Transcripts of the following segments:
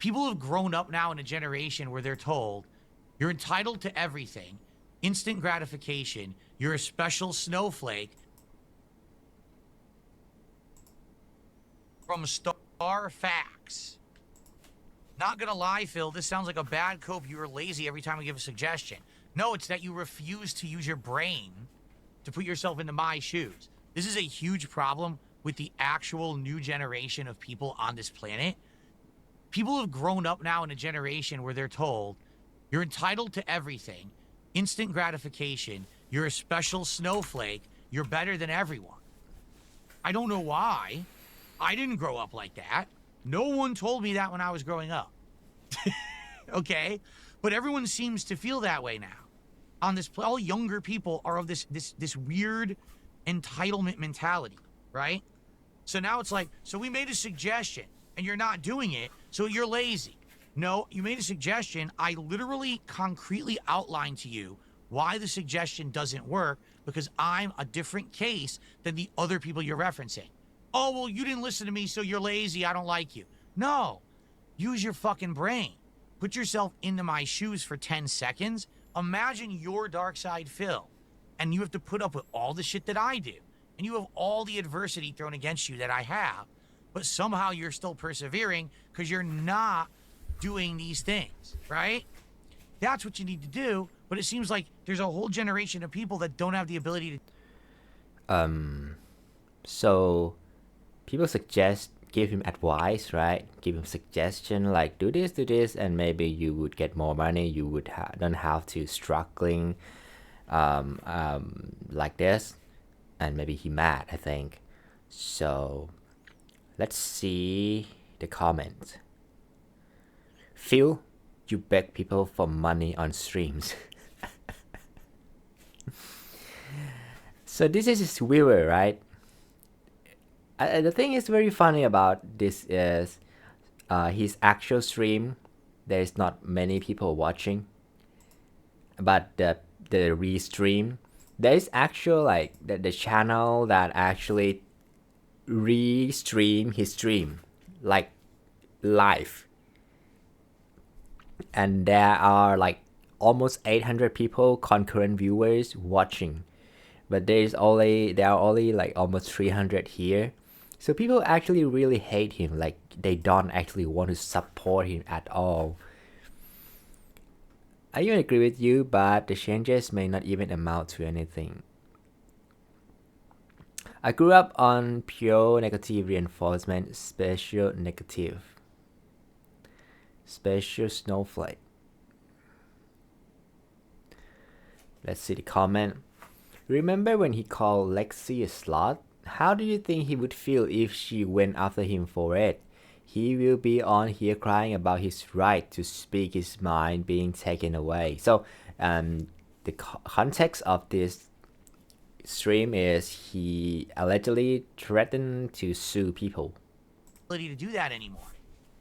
People have grown up now in a generation where they're told you're entitled to everything, instant gratification, you're a special snowflake from Star Facts. Not gonna lie, Phil, this sounds like a bad cope. You were lazy every time we give a suggestion. No, it's that you refuse to use your brain to put yourself into my shoes. This is a huge problem with the actual new generation of people on this planet. People have grown up now in a generation where they're told you're entitled to everything, instant gratification, you're a special snowflake, you're better than everyone. I don't know why. I didn't grow up like that. No one told me that when I was growing up. Okay? But everyone seems to feel that way now. On this, all younger people are of this weird entitlement mentality, right? So now it's like, so we made a suggestion and you're not doing it, so you're lazy. No, you made a suggestion. I literally concretely outlined to you why the suggestion doesn't work because I'm a different case than the other people you're referencing. Oh, well, you didn't listen to me, so you're lazy. I don't like you. No, use your fucking brain. Put yourself into my shoes for 10 seconds. Imagine your dark side, Phil, and you have to put up with all the shit that I do. And you have all the adversity thrown against you that I have, but somehow you're still persevering because you're not doing these things, right? That's what you need to do, but it seems like there's a whole generation of people that don't have the ability to... So people give him advice, right? Give him suggestion like do this, and maybe you would get more money. You would don't have to struggling like this, and maybe he mad, I think. So let's see the comment. Phil, you beg people for money on streams. So this is his viewer, right? The thing is very funny about this is his actual stream, there is not many people watching, but the restream, there is actual like the channel that actually restream his stream like live, and there are like almost 800 people concurrent viewers watching, but there are only like almost 300 here. So people actually really hate him, like they don't actually want to support him at all. I even agree with you, but the changes may not even amount to anything. I grew up on pure negative reinforcement, special snowflake. Let's see the comment. Remember when he called Lexi a slut? How do you think he would feel if she went after him for it? He will be on here crying about his right to speak his mind being taken away. So the context of this stream is he allegedly threatened to sue people. ...ability to do that anymore.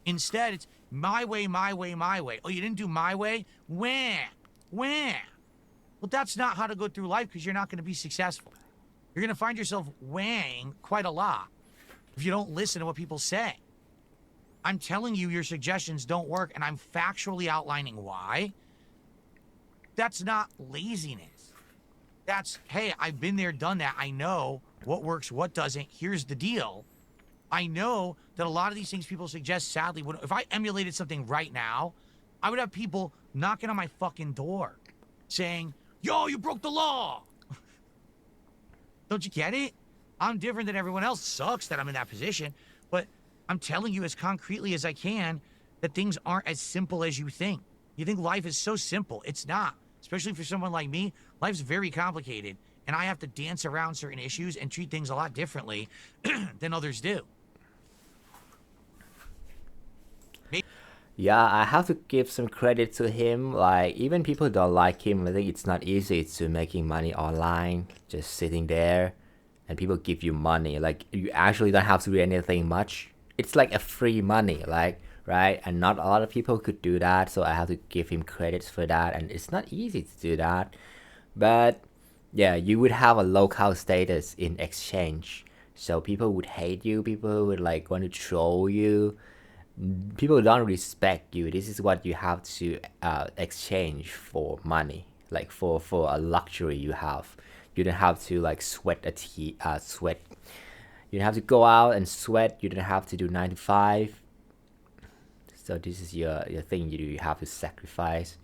Instead, it's my way, my way, my way. Oh, you didn't do my way? Wah! Well, that's not how to go through life because you're not going to be successful. You're going to find yourself weighing quite a lot if you don't listen to what people say. I'm telling you your suggestions don't work, and I'm factually outlining why. That's not laziness. That's, hey, I've been there, done that. I know what works, what doesn't. Here's the deal. I know that a lot of these things people suggest, sadly, if I emulated something right now, I would have people knocking on my fucking door saying, yo, you broke the law. Don't you get it? I'm different than everyone else. Sucks that I'm in that position, but I'm telling you as concretely as I can that things aren't as simple as you think. You think life is so simple. It's not. Especially for someone like me, life's very complicated, and I have to dance around certain issues and treat things a lot differently than others do. Yeah, I have to give some credit to him. Like, even people don't like him. I think it's not easy to making money online, just sitting there, and people give you money. Like, you actually don't have to do anything much. It's like a free money, like, right? And not a lot of people could do that, so I have to give him credits for that. And it's not easy to do that. But, yeah, you would have a local status in exchange. So people would hate you. People would, like, want to troll you. people don't respect you. This is what you have to exchange for money, like for a luxury you have. You don't have to like sweat. You don't have to go out and sweat. You don't have to do 9 to 5. So this is your thing you do. You have to sacrifice.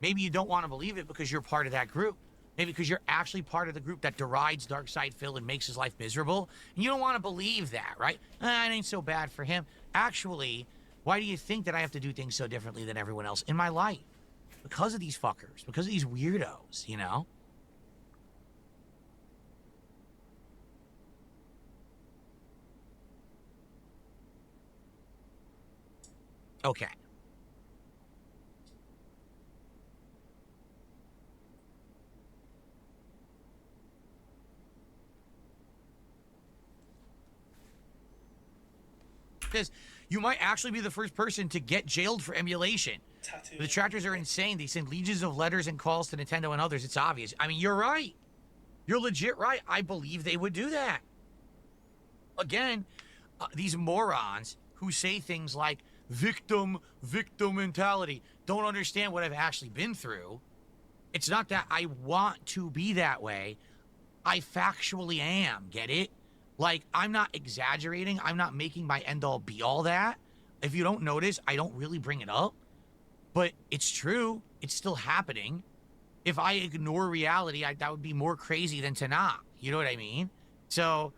Maybe you don't want to believe it because you're part of that group. Maybe because you're actually part of the group that derides Darkside Phil and makes his life miserable. And you don't want to believe that, right? It ain't so bad for him. Actually, why do you think that I have to do things so differently than everyone else in my life? Because of these fuckers. Because of these weirdos, you know? Okay. Because you might actually be the first person to get jailed for emulation. The Detractors are insane. They send legions of letters and calls to Nintendo and others. It's obvious. I mean, you're right. You're legit right. I believe they would do that. Again, these morons who say things like victim mentality don't understand what I've actually been through. It's not that I want to be that way. I factually am. Get it? Like, I'm not exaggerating. I'm not making my end-all be-all that. If you don't notice, I don't really bring it up. But it's true. It's still happening. If I ignore reality, that would be more crazy than to not. You know what I mean? So,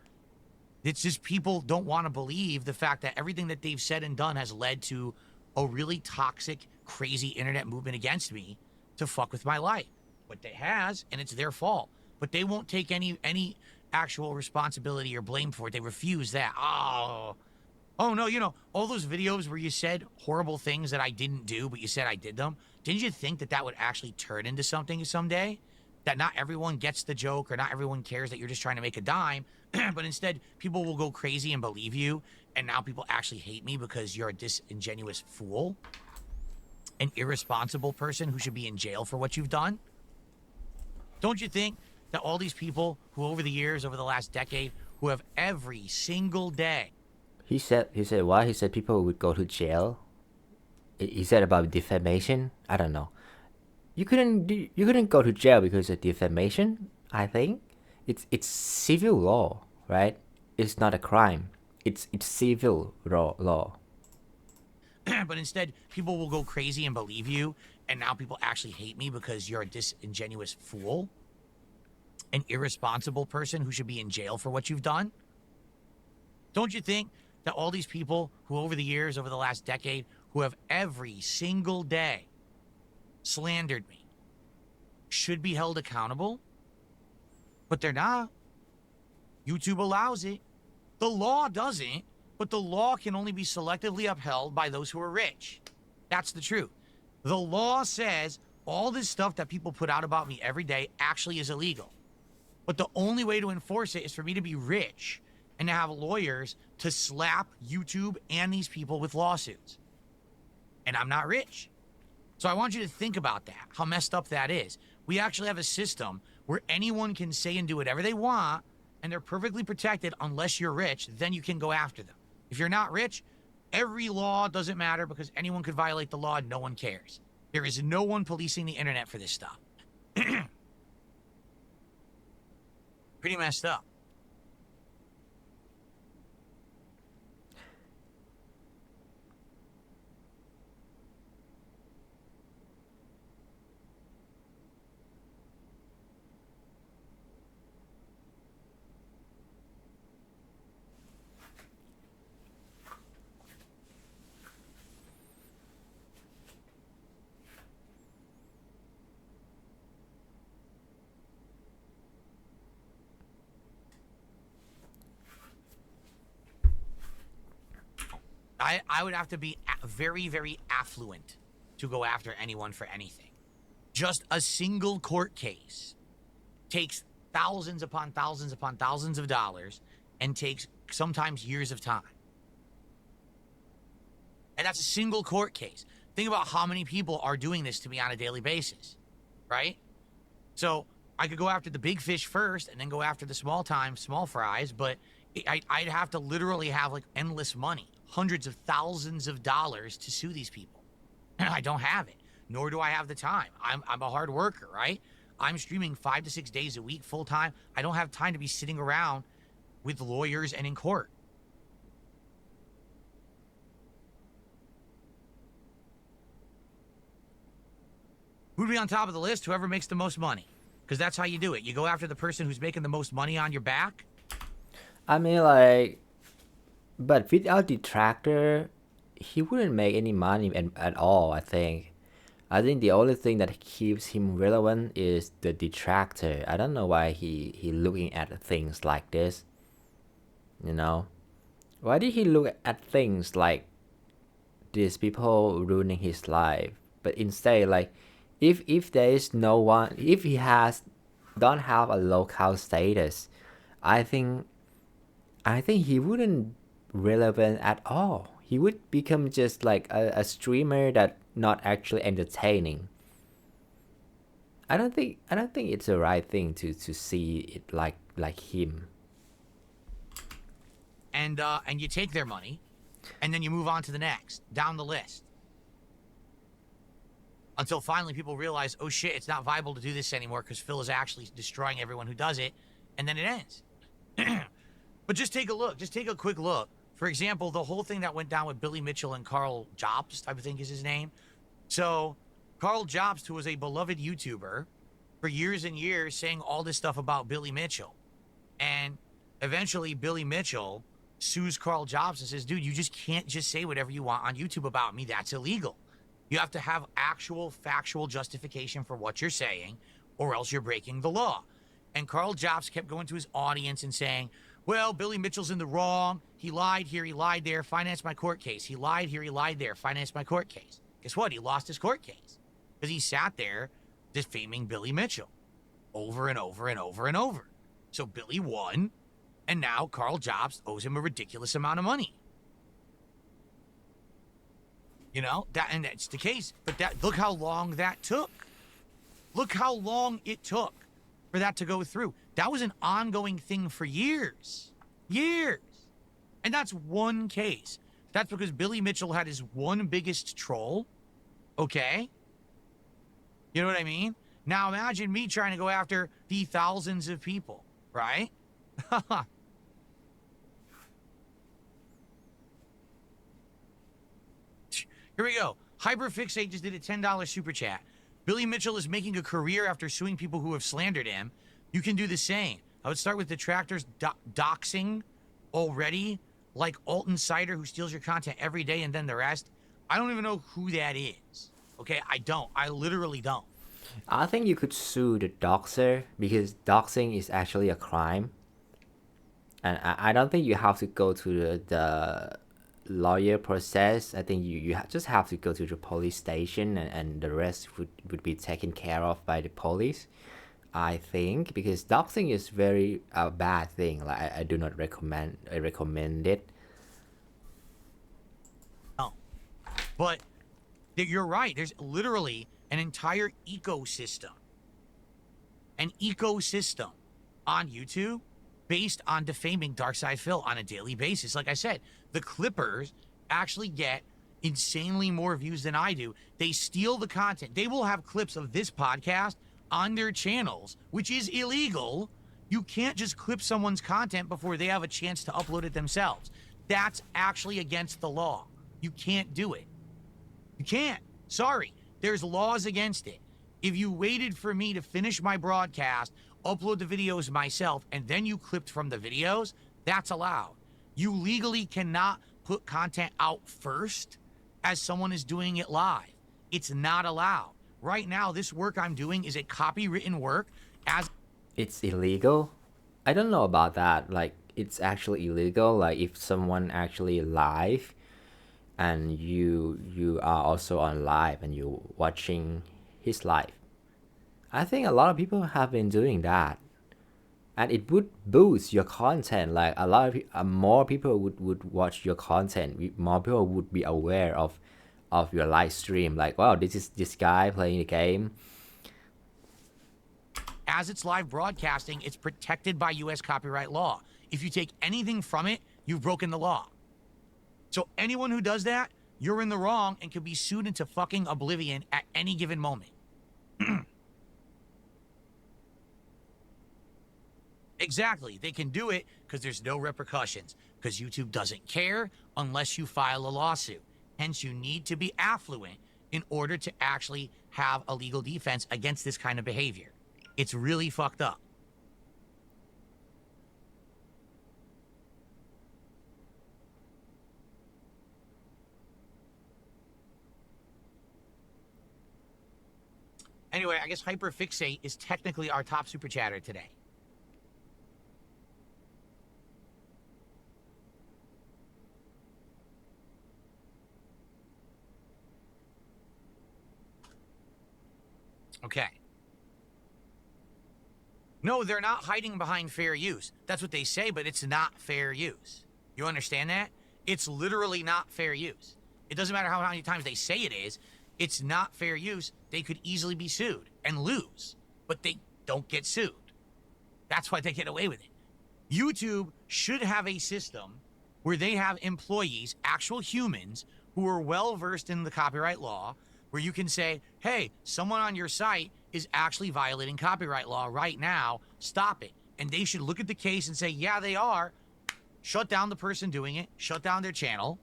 it's just people don't want to believe the fact that everything that they've said and done has led to a really toxic, crazy internet movement against me to fuck with my life. But they has, and it's their fault. But they won't take any actual responsibility or blame for it. They refuse that. Oh no, you know, all those videos where you said horrible things that I didn't do, but you said I did them. Didn't you think that would actually turn into something someday? That not everyone gets the joke or not everyone cares that you're just trying to make a dime, but instead people will go crazy and believe you, and now people actually hate me because you're a disingenuous fool, an irresponsible person who should be in jail for what you've done? Don't you think that all these people who over the years, over the last decade, who have every single day... He said what? He said people would go to jail? He said about defamation? I don't know. You couldn't go to jail because of defamation, I think. It's civil law, right? It's not a crime. It's civil law. But instead, people will go crazy and believe you, and now people actually hate me because you're a disingenuous fool? An irresponsible person who should be in jail for what you've done? Don't you think that all these people who over the years, over the last decade, who have every single day slandered me should be held accountable? But they're not. YouTube allows it. The law doesn't, but the law can only be selectively upheld by those who are rich. That's the truth. The law says all this stuff that people put out about me every day actually is illegal. But the only way to enforce it is for me to be rich and to have lawyers to slap YouTube and these people with lawsuits. And I'm not rich. So I want you to think about that, how messed up that is. We actually have a system where anyone can say and do whatever they want, and they're perfectly protected unless you're rich, then you can go after them. If you're not rich, every law doesn't matter because anyone could violate the law and no one cares. There is no one policing the internet for this stuff. Pretty messed up. I would have to be very, very affluent to go after anyone for anything. Just a single court case takes thousands upon thousands upon thousands of dollars and takes sometimes years of time. And that's a single court case. Think about how many people are doing this to me on a daily basis, right? So I could go after the big fish first and then go after the small fries, but I'd have to literally have like endless money, hundreds of thousands of dollars to sue these people. I don't have it, nor do I have the time. I'm a hard worker, right? I'm streaming 5 to 6 days a week full time. I don't have time to be sitting around with lawyers and in court. Who'd be on top of the list? Whoever makes the most money. Because that's how you do it. You go after the person who's making the most money on your back. I mean, like, but without Detractor, he wouldn't make any money at all, I think. I think the only thing that keeps him relevant is the Detractor. I don't know why he looking at things like this. You know? Why did he look at things like these people ruining his life? But instead, like, if there is no one, if he don't have a local status, I think he wouldn't relevant at all. He would become just like a streamer that not actually entertaining. I don't think it's the right thing to see it like him. And you take their money, and then you move on to the next, down the list. Until finally people realize, oh shit, it's not viable to do this anymore because Phil is actually destroying everyone who does it, and then it ends. But just take a look. Just take a quick look. For example, the whole thing that went down with Billy Mitchell and Carl Jobst, I think is his name. So, Carl Jobst, who was a beloved YouTuber for years and years, saying all this stuff about Billy Mitchell. And eventually, Billy Mitchell sues Carl Jobst and says, dude, you just can't just say whatever you want on YouTube about me. That's illegal. You have to have actual factual justification for what you're saying, or else you're breaking the law. And Carl Jobst kept going to his audience and saying, well, Billy Mitchell's in the wrong. He lied here, he lied there, finance my court case. He lied here, he lied there, finance my court case. Guess what? He lost his court case because he sat there defaming Billy Mitchell over and over and over and over. So Billy won, and now Carl Jobst owes him a ridiculous amount of money. You know, and that's the case. But look how long that took. Look how long it took for that to go through. That was an ongoing thing for years. Years. And that's one case. That's because Billy Mitchell had his one biggest troll. Okay? You know what I mean? Now imagine me trying to go after the thousands of people, right? Here we go. Hyperfixate just did a $10 super chat. Billy Mitchell is making a career after suing people who have slandered him. You can do the same. I would start with Detractors doxing already, like Alt Insider who steals your content every day, and then the rest. I don't even know who that is. Okay, I don't. I literally don't. I think you could sue the doxer because doxing is actually a crime. And I don't think you have to go to the lawyer process. I think you just have to go to the police station, and the rest would be taken care of by the police, I think, because doxing is very bad thing. Like I do not recommend it. No, but you're right. There's literally an entire ecosystem on YouTube based on defaming Darkside Phil on a daily basis. Like I said, the Clippers actually get insanely more views than I do. They steal the content. They will have clips of this podcast on their channels, which is illegal. You can't just clip someone's content before they have a chance to upload it themselves. That's actually against the law. You can't do it. You can't. Sorry. There's laws against it. If you waited for me to finish my broadcast, upload the videos myself, and then you clipped from the videos, that's allowed. You legally cannot put content out first as someone is doing it live. It's not allowed. Right now, this work I'm doing is a copywritten work as... It's illegal? I don't know about that. Like, it's actually illegal. Like, if someone actually live and you are also on live and you're watching his live. I think a lot of people have been doing that. And it would boost your content. Like, a lot of more people would watch your content. More people would be aware of your live stream. Like, wow, this is this guy playing the game. As it's live broadcasting, it's protected by U.S. copyright law. If you take anything from it, you've broken the law. So anyone who does that, you're in the wrong and can be sued into fucking oblivion at any given moment. Exactly. They can do it because there's no repercussions, because YouTube doesn't care unless you file a lawsuit. Hence, you need to be affluent in order to actually have a legal defense against this kind of behavior. It's really fucked up. Anyway, I guess Hyperfixate is technically our top super chatter today. Okay. No, they're not hiding behind fair use. That's what they say, but it's not fair use. You understand that? It's literally not fair use. It doesn't matter how many times they say it is. It's not fair use. They could easily be sued and lose, but they don't get sued. That's why they get away with it. YouTube should have a system where they have employees, actual humans, who are well versed in the copyright law, where you can say, hey, someone on your site is actually violating copyright law right now, stop it. And they should look at the case and say, yeah, they are. Shut down the person doing it, shut down their channel,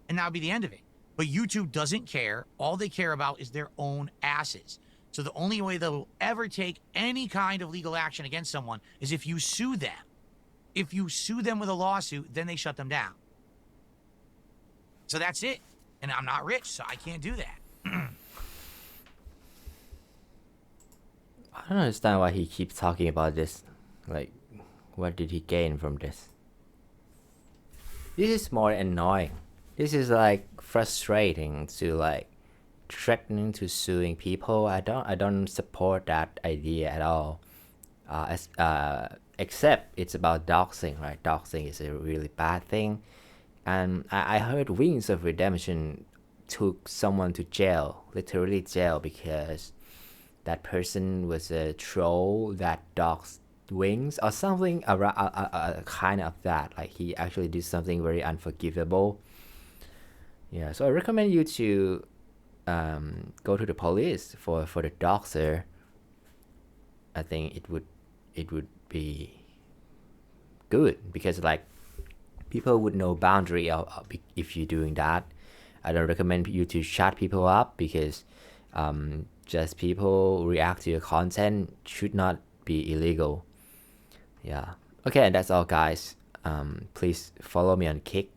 and that'll be the end of it. But YouTube doesn't care. All they care about is their own asses. So the only way they'll ever take any kind of legal action against someone is if you sue them. If you sue them with a lawsuit, then they shut them down. So that's it. And I'm not rich, so I can't do that. I don't understand why he keeps talking about this. Like, what did he gain from this? This is more annoying. This is like frustrating to like threatening to suing people. I don't support that idea at all. Except it's about doxing, right? Doxing is a really bad thing. And I heard Wings of Redemption took someone to jail, literally jail, because that person was a troll that doxed Wings or something around, kind of that. Like he actually did something very unforgivable. Yeah, so I recommend you to go to the police for the doxer. I think it would be good because like people would know boundary of if you're doing that. I don't recommend you to shut people up because just people react to your content should not be illegal. Yeah. Okay, and that's all, guys. Please follow me on Kick